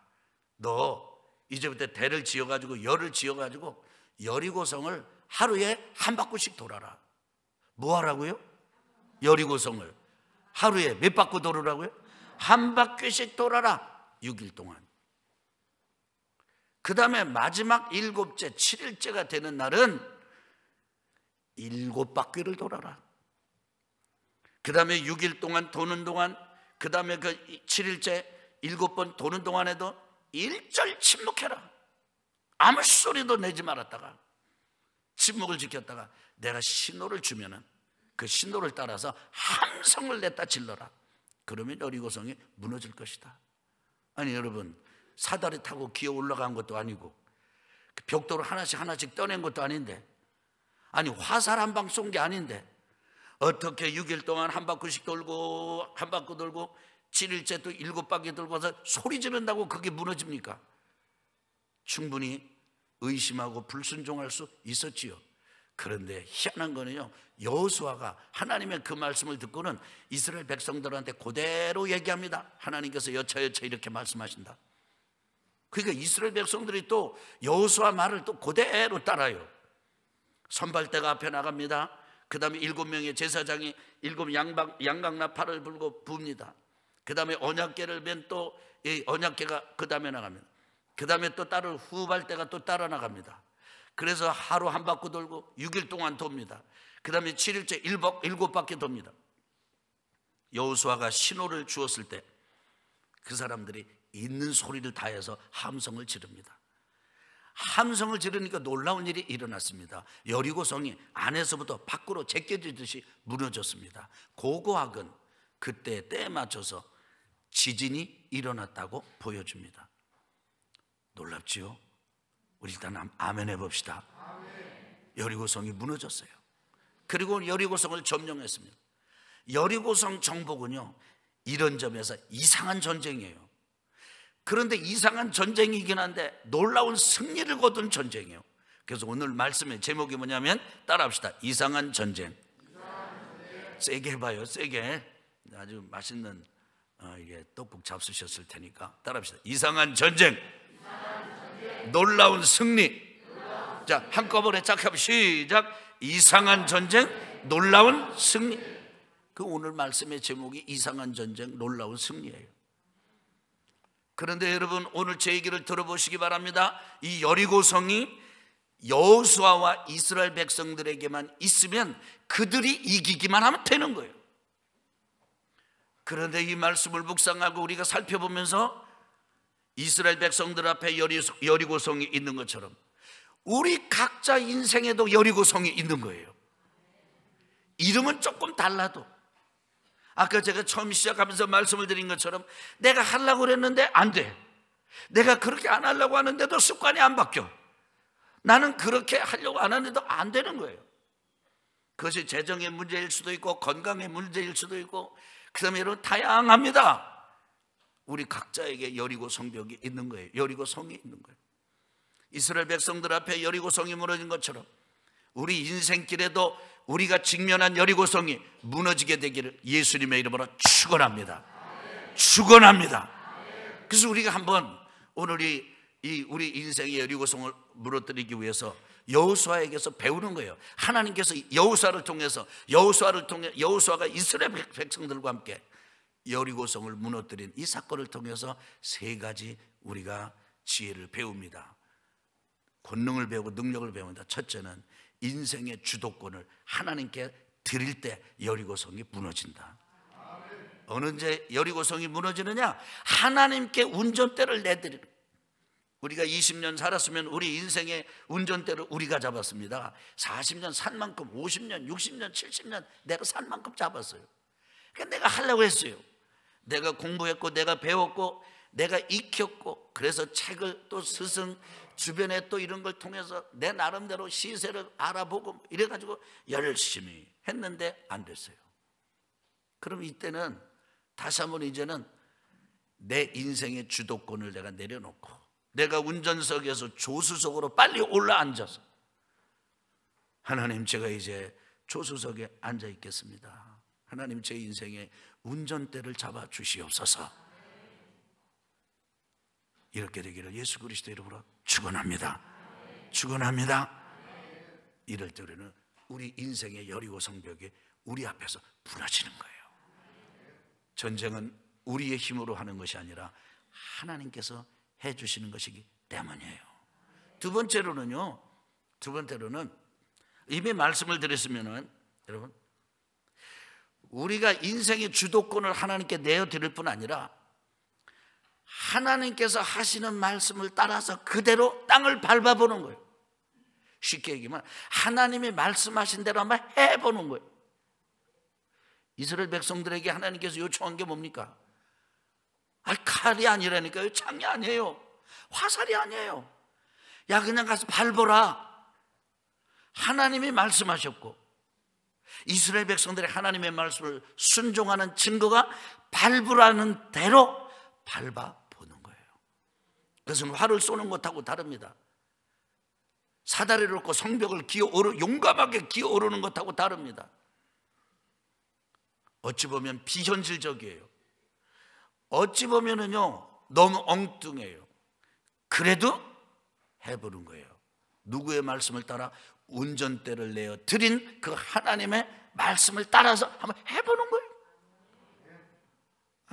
너 이제부터 대를 지어가지고 열을 지어가지고 여리고성을 하루에 한 바퀴씩 돌아라. 뭐 하라고요? 여리고성을 하루에 몇 바퀴 돌으라고요? 한 바퀴씩 돌아라. 6일 동안. 그 다음에 마지막 7째 7일째가 되는 날은 7바퀴를 돌아라. 그 다음에 6일 동안 도는 동안, 그 다음에 그 7일째 7번 도는 동안에도 일절 침묵해라. 아무 소리도 내지 말았다가 침묵을 지켰다가 내가 신호를 주면은 그 신호를 따라서 함성을 냈다 질러라. 그러면 여리고성이 무너질 것이다. 아니 여러분, 사다리 타고 기어 올라간 것도 아니고 벽돌을 하나씩 떠낸 것도 아닌데, 아니 화살 한 방 쏜 게 아닌데 어떻게 6일 동안 한 바퀴씩 돌고 한 바퀴 돌고 7일째 또 7바퀴 돌고서 소리 지른다고 그게 무너집니까? 충분히 의심하고 불순종할 수 있었지요. 그런데 희한한 거는요, 여호수아가 하나님의 그 말씀을 듣고는 이스라엘 백성들한테 그대로 얘기합니다. 하나님께서 여차여차 이렇게 말씀하신다. 그러니까 이스라엘 백성들이 또 여호수아 말을 또 그대로 따라요. 선발대가 앞에 나갑니다. 그 다음에 7명의 제사장이 7 양강나팔을 불고 부읍니다. 그 다음에 언약궤를 맨 또 언약궤가 그 다음에 나갑니다. 그 다음에 또 따를 후발대가 또 따라 나갑니다. 그래서 하루 한 바퀴 돌고 6일 동안 돕니다. 그 다음에 7일째 7바퀴 돕니다. 여호수아가 신호를 주었을 때 그 사람들이 있는 소리를 다해서 함성을 지릅니다. 함성을 지르니까 놀라운 일이 일어났습니다. 여리고성이 안에서부터 밖으로 제껴지듯이 무너졌습니다. 고고학은 그때 때에 맞춰서 지진이 일어났다고 보여줍니다. 놀랍지요? 우리 일단 아멘 해봅시다. 여리고성이 무너졌어요. 그리고 여리고성을 점령했습니다. 여리고성 정복은요, 이런 점에서 이상한 전쟁이에요. 그런데 이상한 전쟁이긴 한데 놀라운 승리를 거둔 전쟁이에요. 그래서 오늘 말씀의 제목이 뭐냐면, 따라합시다. 이상한 전쟁. 세게 해봐요. 세게. 아주 맛있는 이게 떡국 잡수셨을 테니까 따라합시다. 이상한 전쟁. 놀라운 승리. 자, 한꺼번에 쫙 하면 시작. 이상한 전쟁, 놀라운 승리. 그 오늘 말씀의 제목이 이상한 전쟁, 놀라운 승리예요. 그런데 여러분, 오늘 제 얘기를 들어보시기 바랍니다. 이 여리고성이 여호수아와 이스라엘 백성들에게만 있으면 그들이 이기기만 하면 되는 거예요. 그런데 이 말씀을 묵상하고 우리가 살펴보면서 이스라엘 백성들 앞에 여리고성이 있는 것처럼 우리 각자 인생에도 여리고성이 있는 거예요. 이름은 조금 달라도, 아까 제가 처음 시작하면서 말씀을 드린 것처럼 내가 하려고 그랬는데 안 돼. 내가 그렇게 안 하려고 하는데도 습관이 안 바뀌어. 나는 그렇게 하려고 안 하는데도 안 되는 거예요. 그것이 재정의 문제일 수도 있고 건강의 문제일 수도 있고, 그 다음에 여러분 다양합니다. 우리 각자에게 여리고 성벽이 있는 거예요. 여리고 성이 있는 거예요. 이스라엘 백성들 앞에 여리고 성이 무너진 것처럼 우리 인생길에도 우리가 직면한 여리고 성이 무너지게 되기를 예수님의 이름으로 축원합니다. 축원합니다. 그래서 우리가 한번 오늘 우리 인생의 여리고 성을 무너뜨리기 위해서 여호수아에게서 배우는 거예요. 하나님께서 여호수아를 통해서 여호수아가 이스라엘 백성들과 함께 여리고성을 무너뜨린 이 사건을 통해서 3가지 우리가 지혜를 배웁니다. 권능을 배우고 능력을 배운다. 첫째는 인생의 주도권을 하나님께 드릴 때 여리고성이 무너진다. 어느새 여리고성이 무너지느냐? 하나님께 운전대를 내드리는. 우리가 20년 살았으면 우리 인생의 운전대를 우리가 잡았습니다. 40년 산 만큼 50년, 60년, 70년 내가 산 만큼 잡았어요. 그러니까 내가 하려고 했어요. 내가 공부했고 내가 배웠고 내가 익혔고, 그래서 책을 또 스승 주변에 또 이런 걸 통해서 내 나름대로 시세를 알아보고 이래가지고 열심히 했는데 안 됐어요. 그럼 이때는 다시 한번 이제는 내 인생의 주도권을 내가 내려놓고 내가 운전석에서 조수석으로 빨리 올라앉아서, 하나님, 제가 이제 조수석에 앉아 있겠습니다. 하나님, 제 인생의 운전대를 잡아 주시옵소서. 이렇게 되기를 예수 그리스도 이름으로 축원합니다. 축원합니다. 이럴 때 우리는 우리 인생의 여리고 성벽이 우리 앞에서 무너지는 거예요. 전쟁은 우리의 힘으로 하는 것이 아니라 하나님께서 해주시는 것이기 때문이에요. 두 번째로는 이미 말씀을 드렸으면은 여러분, 우리가 인생의 주도권을 하나님께 내어드릴 뿐 아니라 하나님께서 하시는 말씀을 따라서 그대로 땅을 밟아보는 거예요. 쉽게 얘기하면 하나님이 말씀하신 대로 한번 해보는 거예요. 이스라엘 백성들에게 하나님께서 요청한 게 뭡니까? 칼이 아니라니까요. 창이 아니에요. 화살이 아니에요. 야, 그냥 가서 밟아라. 하나님이 말씀하셨고 이스라엘 백성들이 하나님의 말씀을 순종하는 증거가 밟으라는 대로 밟아보는 거예요. 그것은 활을 쏘는 것하고 다릅니다. 사다리를 놓고 성벽을 용감하게 기어오르는 것하고 다릅니다. 어찌 보면 비현실적이에요. 어찌 보면은요 너무 엉뚱해요. 그래도 해보는 거예요. 누구의 말씀을 따라? 운전대를 내어 드린 그 하나님의 말씀을 따라서 한번 해보는 거예요.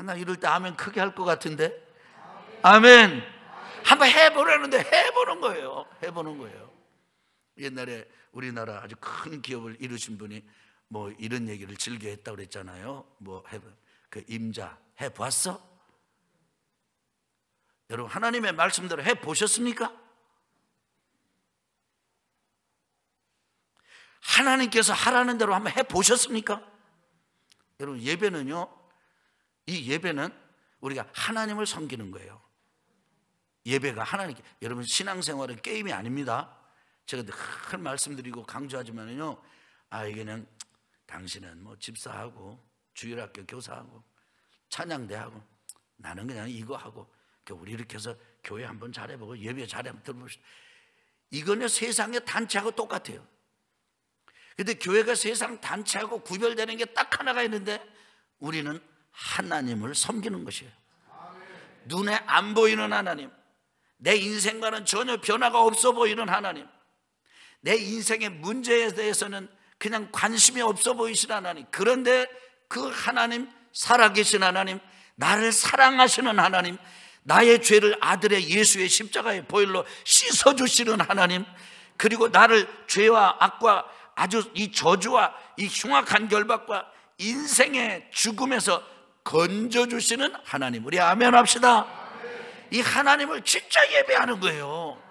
나 이럴 때 아멘 크게 할 것 같은데. 아멘. 한번 해보라는데 해보는 거예요. 해보는 거예요. 옛날에 우리나라 아주 큰 기업을 이루신 분이 뭐 이런 얘기를 즐겨 했다고 그랬잖아요. 그 임자 해보았어? 여러분, 하나님의 말씀대로 해보셨습니까? 하나님께서 하라는 대로 한번 해보셨습니까? 여러분, 예배는요, 이 예배는 우리가 하나님을 섬기는 거예요. 예배가 하나님께, 여러분, 신앙생활은 게임이 아닙니다. 제가 늘 말씀드리고 강조하지만요, 이게는 당신은 뭐 집사하고 주일학교 교사하고 찬양대하고 나는 그냥 이거 하고 우리 이렇게 해서 교회 한번 잘해보고 예배 잘해보고 들어봅시다. 이거는 세상의 단체하고 똑같아요. 근데 교회가 세상 단체하고 구별되는 게 딱 하나가 있는데 우리는 하나님을 섬기는 것이에요. 눈에 안 보이는 하나님, 내 인생과는 전혀 변화가 없어 보이는 하나님, 내 인생의 문제에 대해서는 그냥 관심이 없어 보이시는 하나님, 그런데 그 하나님, 살아계신 하나님, 나를 사랑하시는 하나님, 나의 죄를 아들의 예수의 십자가의 보혈로 씻어주시는 하나님, 그리고 나를 죄와 악과 아주 이 저주와 이 흉악한 결박과 인생의 죽음에서 건져주시는 하나님. 우리 아멘 합시다. 이 하나님을 진짜 예배하는 거예요.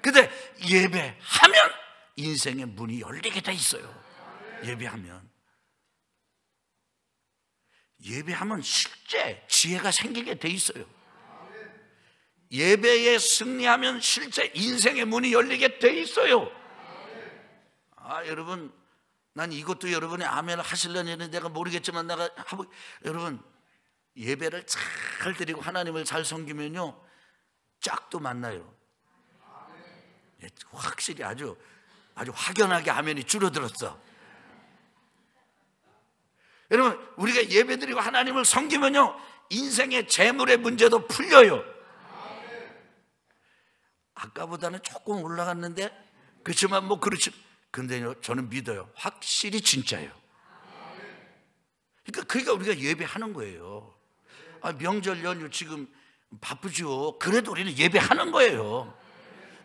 근데 예배하면 인생의 문이 열리게 돼 있어요. 예배하면 실제 지혜가 생기게 돼 있어요. 예배에 승리하면 실제 인생의 문이 열리게 돼 있어요. 여러분, 난 이것도 여러분이 아멘을 하시려는 내가 모르겠지만 여러분, 예배를 잘 드리고 하나님을 잘 섬기면요 짝도 만나요. 확실히 아주 확연하게 아멘이 줄어들었어. 여러분, 우리가 예배 드리고 하나님을 섬기면요 인생의 재물의 문제도 풀려요. 아까보다는 조금 올라갔는데 그렇지만 뭐 그렇지. 근데요, 저는 믿어요. 확실히 진짜예요. 그러니까 우리가 예배하는 거예요. 명절 연휴 지금 바쁘죠. 그래도 우리는 예배하는 거예요.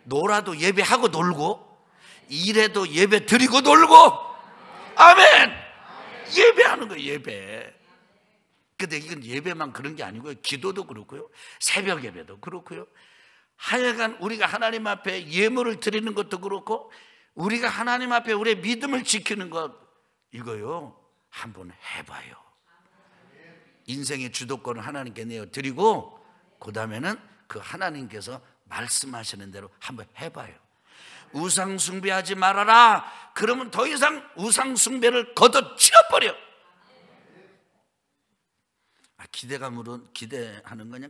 놀아도 예배하고 놀고, 일해도 예배 드리고 놀고, 아멘! 예배하는 거예요, 예배. 근데 이건 예배만 그런 게 아니고요. 기도도 그렇고요. 새벽 예배도 그렇고요. 하여간 우리가 하나님 앞에 예물을 드리는 것도 그렇고, 우리가 하나님 앞에 우리의 믿음을 지키는 것, 이거요 한번 해봐요. 인생의 주도권을 하나님께 내어드리고 그 다음에는 그 하나님께서 말씀하시는 대로 한번 해봐요. 우상 숭배하지 말아라. 그러면 더 이상 우상 숭배를 걷어치워버려. 기대감으로 기대하는 거냐?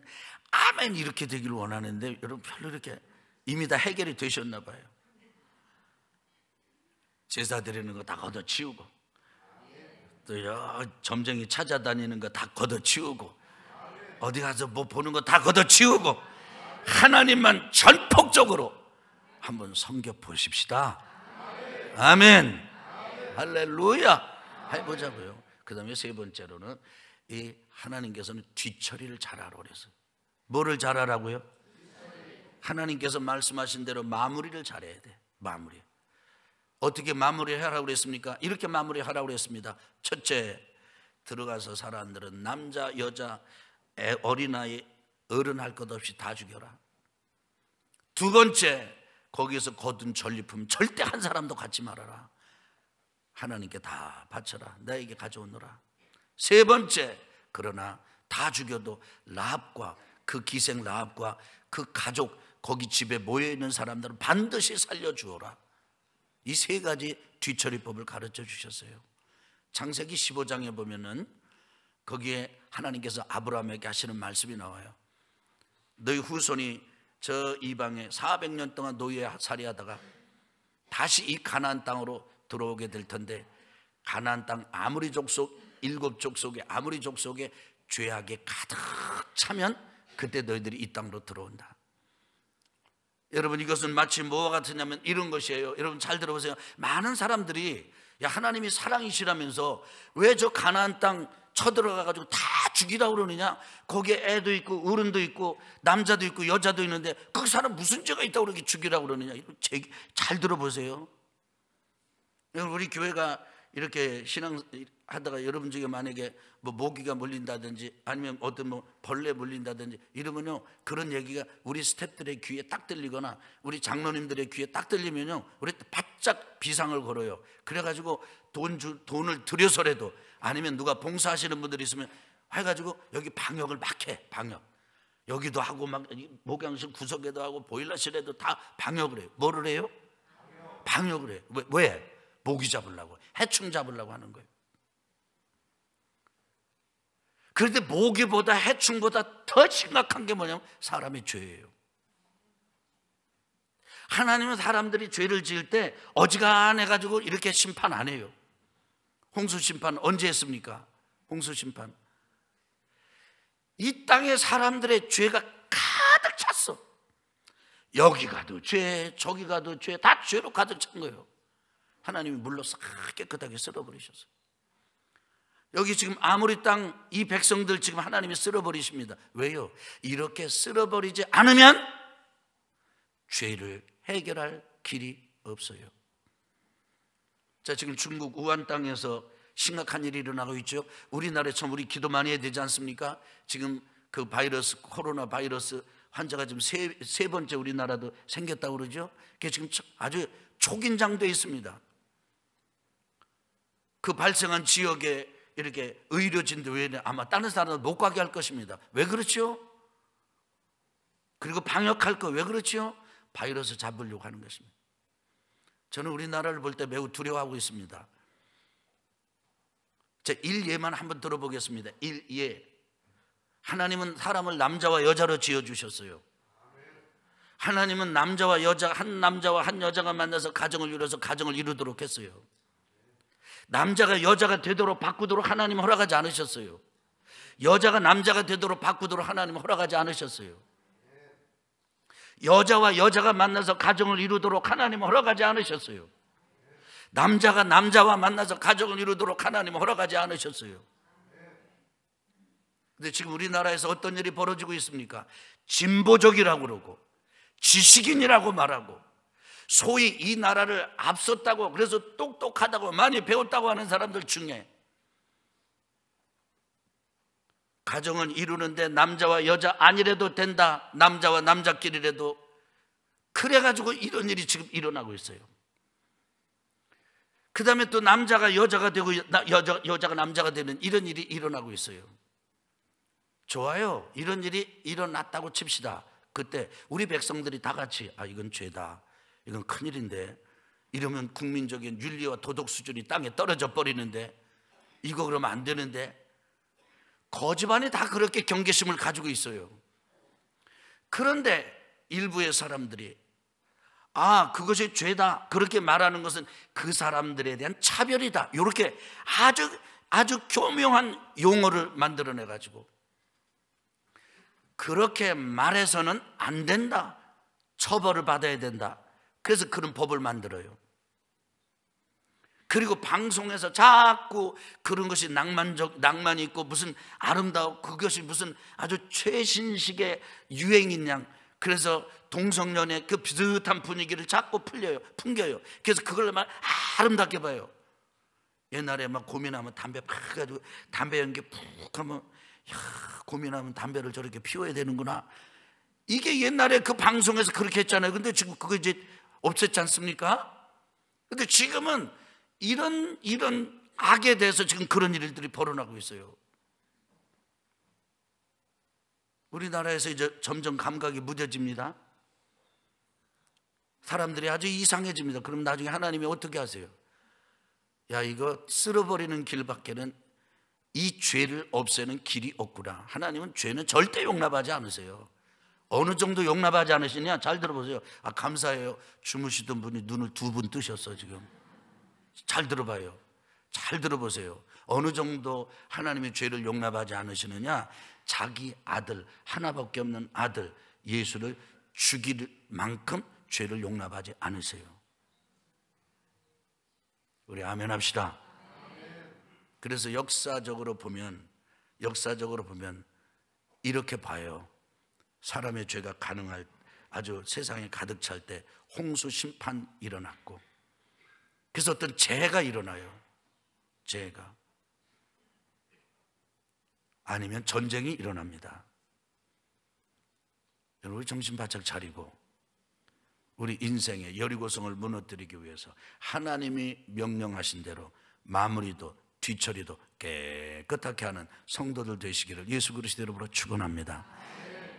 아멘 이렇게 되기를 원하는데 여러분 별로 이렇게 이미 다 해결이 되셨나 봐요. 제사 드리는 거 다 걷어치우고 또 점쟁이 찾아다니는 거 다 걷어치우고 어디 가서 뭐 보는 거 다 걷어치우고 하나님만 전폭적으로 한번 섬겨보십시다. 아멘. 할렐루야. 해보자고요. 그 다음에 세 번째로는 이 하나님께서는 뒤처리를 잘하라고 그랬어요. 뭐를 잘하라고요? 하나님께서 말씀하신 대로 마무리를 잘해야 돼. 마무리. 어떻게 마무리하라고 그랬습니까? 이렇게 마무리하라고 그랬습니다. 첫째, 들어가서 사람들은 남자, 여자, 어린아이, 어른 할 것 없이 다 죽여라. 두 번째, 거기에서 거둔 전리품 절대 한 사람도 갖지 말아라. 하나님께 다 바쳐라. 나에게 가져오너라. 세 번째, 그러나 다 죽여도 라합과 그 기생 라합과 그 가족, 거기 집에 모여있는 사람들은 반드시 살려주어라. 이 세 가지 뒤처리법을 가르쳐 주셨어요. 창세기 15장에 보면은 거기에 하나님께서 아브라함에게 하시는 말씀이 나와요. 너희 후손이 저 이방에 400년 동안 노예살이 하다가 다시 이 가나안 땅으로 들어오게 될 텐데, 가나안 땅 아무리 족속, 7족속에 아무리 족속에 죄악에 가득 차면 그때 너희들이 이 땅으로 들어온다. 여러분, 이것은 마치 뭐와 같으냐면 이런 것이에요. 여러분 잘 들어보세요. 많은 사람들이 야, 하나님이 사랑이시라면서 왜 저 가나안 땅 쳐들어가가지고 다 죽이라고 그러느냐? 거기에 애도 있고 어른도 있고 남자도 있고 여자도 있는데 그 사람 무슨 죄가 있다고 그렇게 죽이라고 그러느냐? 잘 들어보세요. 여러분, 우리 교회가 이렇게 신앙하다가 여러분 중에 만약에 뭐 모기가 물린다든지 아니면 어떤 뭐 벌레 물린다든지 이러면요, 그런 얘기가 우리 스태프들의 귀에 딱 들리거나 우리 장로님들의 귀에 딱 들리면요, 우리 바짝 비상을 걸어요. 그래가지고 돈을 들여서라도, 아니면 누가 봉사하시는 분들이 있으면 해가지고 여기 방역을 막 해. 방역 여기도 하고 막 목양실 구석에도 하고 보일러실에도 다 방역을 해요. 뭐를 해요? 방역을 해요. 왜? 모기 잡으려고, 해충 잡으려고 하는 거예요. 그런데 모기보다 해충보다 더 심각한 게 뭐냐면 사람의 죄예요. 하나님은 사람들이 죄를 지을 때 어지간해가지고 이렇게 심판 안 해요. 홍수 심판 언제 했습니까? 홍수 심판. 이 땅에 사람들의 죄가 가득 찼어. 여기 가도 죄, 저기 가도 죄, 다 죄로 가득 찬 거예요. 하나님이 물로 싹 깨끗하게 쓸어버리셨어요. 여기 지금 아모리 땅 이 백성들 지금 하나님이 쓸어버리십니다. 왜요? 이렇게 쓸어버리지 않으면 죄를 해결할 길이 없어요. 자, 지금 중국 우한 땅에서 심각한 일이 일어나고 있죠. 우리나라에서 우리 기도 많이 해야 되지 않습니까? 지금 그 바이러스, 코로나 바이러스 환자가 지금 세 번째 우리나라도 생겼다고 그러죠. 그게 지금 아주 초긴장돼 있습니다. 그 발생한 지역에 이렇게 의료진들 외에는 아마 다른 사람들 못 가게 할 것입니다. 왜 그렇죠? 그리고 방역할 거 왜 그렇죠? 바이러스 잡으려고 하는 것입니다. 저는 우리나라를 볼 때 매우 두려워하고 있습니다. 제 1예만 한번 들어보겠습니다. 1예. 하나님은 사람을 남자와 여자로 지어주셨어요. 하나님은 남자와 여자, 한 남자와 한 여자가 만나서 가정을 이뤄서 가정을 이루도록 했어요. 남자가 여자가 되도록 바꾸도록 하나님은 허락하지 않으셨어요. 여자가 남자가 되도록 바꾸도록 하나님은 허락하지 않으셨어요. 여자와 여자가 만나서 가정을 이루도록 하나님은 허락하지 않으셨어요. 남자가 남자와 만나서 가정을 이루도록 하나님은 허락하지 않으셨어요. 근데 지금 우리나라에서 어떤 일이 벌어지고 있습니까? 진보적이라고 그러고 지식인이라고 말하고 소위 이 나라를 앞섰다고, 그래서 똑똑하다고 많이 배웠다고 하는 사람들 중에 가정을 이루는데 남자와 여자 아니래도 된다, 남자와 남자끼리라도, 그래가지고 이런 일이 지금 일어나고 있어요. 그 다음에 또 남자가 여자가 되고 여자가 남자가 되는 이런 일이 일어나고 있어요. 좋아요. 이런 일이 일어났다고 칩시다. 그때 우리 백성들이 다 같이 이건 죄다, 이건 큰일인데, 이러면 국민적인 윤리와 도덕 수준이 땅에 떨어져 버리는데, 이거 그러면 안 되는데, 거지반이 다 그렇게 경계심을 가지고 있어요. 그런데 일부의 사람들이 그것이 죄다 그렇게 말하는 것은 그 사람들에 대한 차별이다, 이렇게 아주 교묘한 용어를 만들어내 가지고 그렇게 말해서는 안 된다, 처벌을 받아야 된다, 그래서 그런 법을 만들어요. 그리고 방송에서 자꾸 그런 것이 낭만이 있고 무슨 아름다워, 그것이 무슨 아주 최신식의 유행인 양, 그래서 동성연의 그 비슷한 분위기를 자꾸 풍겨요. 그래서 그걸 막 아름답게 봐요. 옛날에 막 고민하면 담배 팍 가지고 담배 연기 푹 하면, 야, 고민하면 담배를 저렇게 피워야 되는구나. 이게 옛날에 그 방송에서 그렇게 했잖아요. 근데 지금 그거 이제 없앴지 않습니까? 근데 지금은 이런 악에 대해서 지금 그런 일들이 벌어나고 있어요. 우리나라에서 이제 점점 감각이 무뎌집니다. 사람들이 아주 이상해집니다. 그럼 나중에 하나님이 어떻게 하세요? 야, 이거 쓸어버리는 길밖에는, 이 죄를 없애는 길이 없구나. 하나님은 죄는 절대 용납하지 않으세요. 어느 정도 용납하지 않으시냐? 잘 들어보세요. 아, 감사해요. 주무시던 분이 눈을 2분 뜨셨어 지금. 잘 들어봐요. 잘 들어보세요. 어느 정도 하나님의 죄를 용납하지 않으시느냐? 자기 아들, 하나밖에 없는 아들 예수를 죽일 만큼 죄를 용납하지 않으세요. 우리 아멘 합시다. 그래서 역사적으로 보면 이렇게 봐요. 사람의 죄가 가능할, 아주 세상에 가득 찰 때 홍수 심판 일어났고, 그래서 어떤 재해가 일어나요. 재해가, 아니면 전쟁이 일어납니다. 여러분, 우리 정신 바짝 차리고 우리 인생의 여리고성을 무너뜨리기 위해서 하나님이 명령하신 대로 마무리도 뒤처리도 깨끗하게 하는 성도들 되시기를 예수 그리스도 이름으로 축원합니다.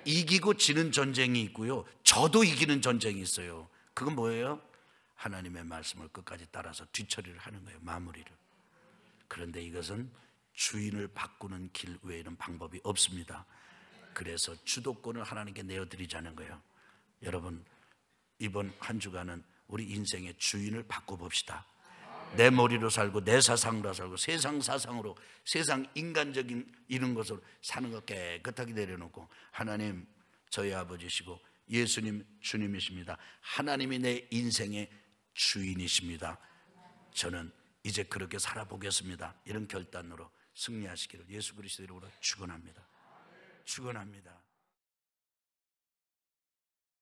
이기고 지는 전쟁이 있고요, 저도 이기는 전쟁이 있어요. 그건 뭐예요? 하나님의 말씀을 끝까지 따라서 뒤처리를 하는 거예요, 마무리를. 그런데 이것은 주인을 바꾸는 길 외에는 방법이 없습니다. 그래서 주도권을 하나님께 내어드리자는 거예요. 여러분, 이번 한 주간은 우리 인생의 주인을 바꿔봅시다. 내 머리로 살고 내 사상으로 살고 세상 사상으로, 세상 인간적인 이런 것으로 사는 것 깨끗하게 내려놓고, 하나님 저희 아버지시고 예수님 주님이십니다. 하나님이 내 인생의 주인이십니다. 저는 이제 그렇게 살아보겠습니다. 이런 결단으로 승리하시기를 예수 그리스도 이름으로 축원합니다. 축원합니다.